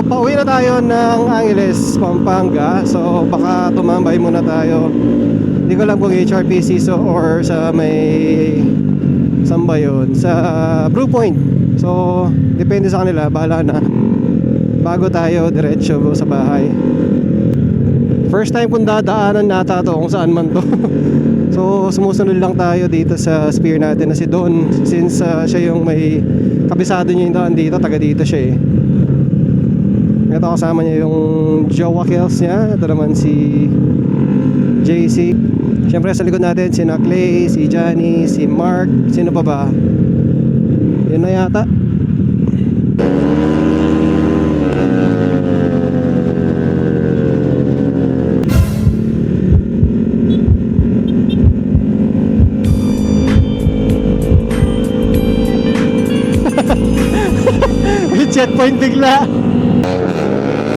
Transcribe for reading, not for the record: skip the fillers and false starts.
pauwi na tayo ng Angeles, Pampanga. So baka tumambay muna tayo. Hindi ko lang kung HRPC or sa may saan ba yun? Sa Blue Point. So depende sa kanila, bahala na. Bago tayo diretso sa bahay. First time kong dadaanan nata to kung saan man to. So sumusunod lang tayo dito sa spear natin na si Don. Since siya yung may kabisado niya yung daan dito, taga dito siya eh. Ito kasama niya yung Jowa Kills niya. Ito naman si JC. Siyempre sa likod natin si Clay, si Johnny, si Mark. Sino pa ba? Yun na yata. Checkpoint bigla.